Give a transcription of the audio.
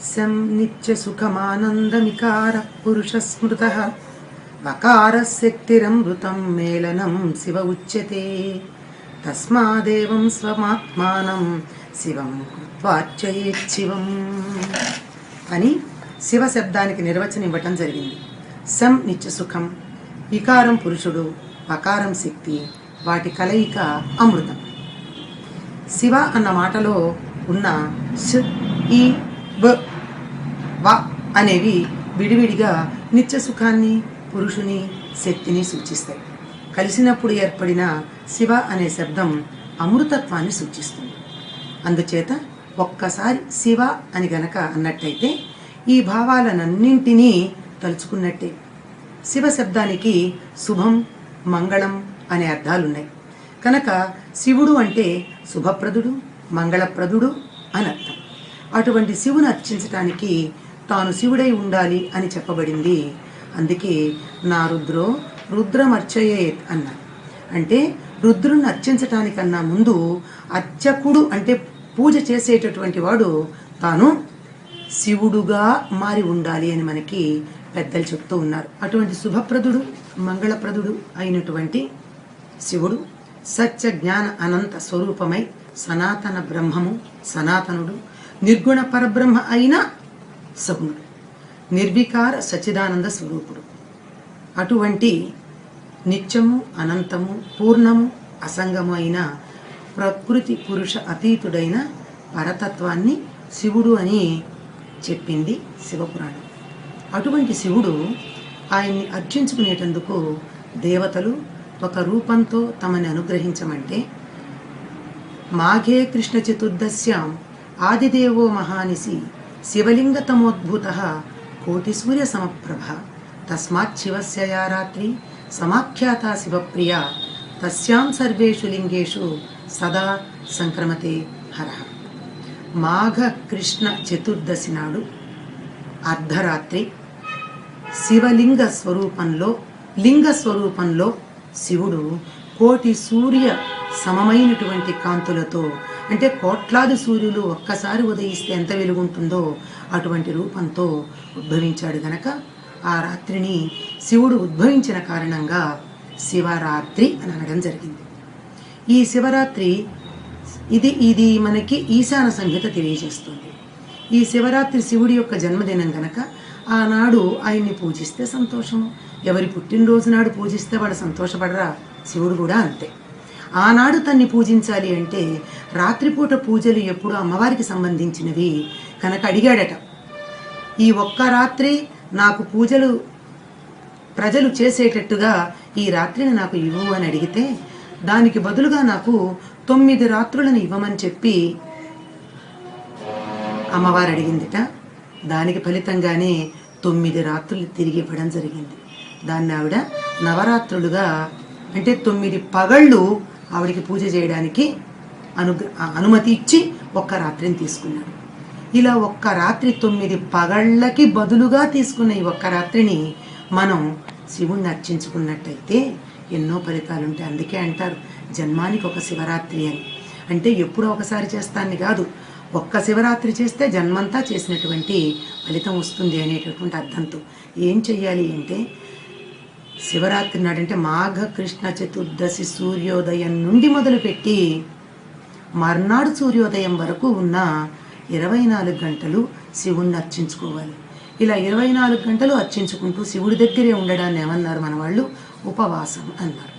సం నిత్య సుఖమానందమికార పురుష స్మృత వకారశక్తిరమృతం మేళనం శివ ఉచ్యతే తస్మాదేవం స్వమాత్మానం శివం కృత్వార్చయేచ్చివం అని శివ శబ్దానికి నిర్వచనం ఇవ్వటం జరిగింది. సం నిత్య సుఖం, ఇకారం పురుషుడు, వకారం శక్తి, వాటి కలయిక అమృతం. శివ అన్న మాటలో ఉన్న శ, ఈ, వ, వ అనేవి విడివిడిగా నిత్య సుఖాన్ని, పురుషుని, శక్తిని సూచిస్తాయి. కలిసినప్పుడు ఏర్పడిన శివ అనే శబ్దం అమృతత్వాన్ని సూచిస్తుంది. అందుచేత ఒక్కసారి శివ అని గనక అన్నట్టయితే ఈ భావాలనన్నింటినీ తలుచుకున్నట్టే. శివ శబ్దానికి శుభం, మంగళం అనే అర్థాలున్నాయి కనుక శివుడు అంటే శుభప్రదుడు, మంగళప్రదుడు అని అర్థం. అటువంటి శివుని అర్చించటానికి తాను శివుడై ఉండాలి అని చెప్పబడింది. అందుకే నా రుద్రో రుద్రమర్చయేత్ అన్నారు. అంటే రుద్రుని అర్చించటానికన్నా ముందు అర్చకుడు అంటే పూజ చేసేటటువంటి వాడు తాను శివుడుగా మారి ఉండాలి అని మనకి పెద్దలు చెప్తూ ఉన్నారు. అటువంటి శుభప్రదుడు, మంగళప్రదుడు అయినటువంటి శివుడు సత్య జ్ఞాన అనంత స్వరూపమై సనాతన బ్రహ్మము, సనాతనుడు, నిర్గుణ పరబ్రహ్మ అయిన సగుణుడు, నిర్వికార సచ్చిదానంద స్వరూపుడు. అటువంటి నిత్యము, అనంతము, పూర్ణము, అసంగము అయిన ప్రకృతి పురుష అతీతుడైన పరతత్వాన్ని శివుడు అని చెప్పింది శివపురాణం. అటువంటి శివుడు ఆయన్ని అర్చించుకునేటందుకు దేవతలు ఒక రూపంతో తమని అనుగ్రహించమంటే మాఘే కృష్ణ చతుర్దశ్యాం ఆదిదేవో మహానిసి శివలింగతమోద్భూత కోటి సూర్య సమప్రభ తస్మాత్ శివస్య యా రాత్రి సమాఖ్యాత శివప్రియ తస్యాం సర్వేషు లింగేషు సదా సంక్రమతే హరః. మాఘ కృష్ణ చతుర్దశి నాడు అర్ధరాత్రి శివలింగ స్వరూపంలో, లింగ స్వరూపంలో శివుడు కోటి సూర్య సమమైనటువంటి కాంతులతో, అంటే కోట్లాది సూర్యులు ఒక్కసారి ఉదయిస్తే ఎంత వెలుగుంటుందో అటువంటి రూపంతో ఉద్భవించాడు గనక ఆ రాత్రిని శివుడు ఉద్భవించిన కారణంగా శివరాత్రి అని అనడం జరిగింది. ఈ శివరాత్రి ఇది మనకి ఈశాన సంహిత తెలియజేస్తుంది. ఈ శివరాత్రి శివుడి యొక్క జన్మదినం గనక ఆనాడు ఆయన్ని పూజిస్తే సంతోషము. ఎవరి పుట్టినరోజు నాడు పూజిస్తే వాడు సంతోషపడరా? శివుడు కూడా అంతే. ఆనాడు తన్ని పూజించాలి అంటే రాత్రిపూట పూజలు ఎప్పుడు అమ్మవారికి సంబంధించినవి కనుక అడిగాడట. ఈ ఒక్క రాత్రి నాకు పూజలు ప్రజలు చేసేటట్టుగా ఈ రాత్రిని నాకు ఇవ్వు అని అడిగితే దానికి బదులుగా నాకు 9 రాత్రులను ఇవ్వమని చెప్పి అమ్మవారు అడిగిందిట. దానికి ఫలితంగానే 9 రాత్రులు తిరిగి ఇవ్వడం జరిగింది. దాన్ని ఆవిడ నవరాత్రులుగా, అంటే 9 పగళ్ళు ఆవిడికి పూజ చేయడానికి అనుమతి ఇచ్చి ఒక్క రాత్రిని తీసుకున్నాడు. ఇలా ఒక్క రాత్రి 9 పగళ్ళకి బదులుగా తీసుకున్న ఈ ఒక్క రాత్రిని మనం శివుణ్ణి అర్చించుకున్నట్టయితే ఎన్నో ఫలితాలు ఉంటాయి. అందుకే అంటారు జన్మానికి ఒక శివరాత్రి అని. అంటే ఎప్పుడో ఒకసారి చేస్తాన్ని కాదు, ఒక్క శివరాత్రి చేస్తే జన్మంతా చేసినటువంటి ఫలితం వస్తుంది అనేటటువంటి అర్థంతో ఏం చెయ్యాలి అంటే శివరాత్రి నాడంటే మాఘ కృష్ణ చతుర్దశి సూర్యోదయం నుండి మొదలుపెట్టి మర్నాడు సూర్యోదయం వరకు ఉన్న 24 గంటలు శివుణ్ణి అర్చించుకోవాలి. ఇలా 24 గంటలు అర్చించుకుంటూ శివుడి దగ్గరే ఉండడాన్ని ఏమన్నారు మన వాళ్ళు? ఉపవాసం అన్నారు.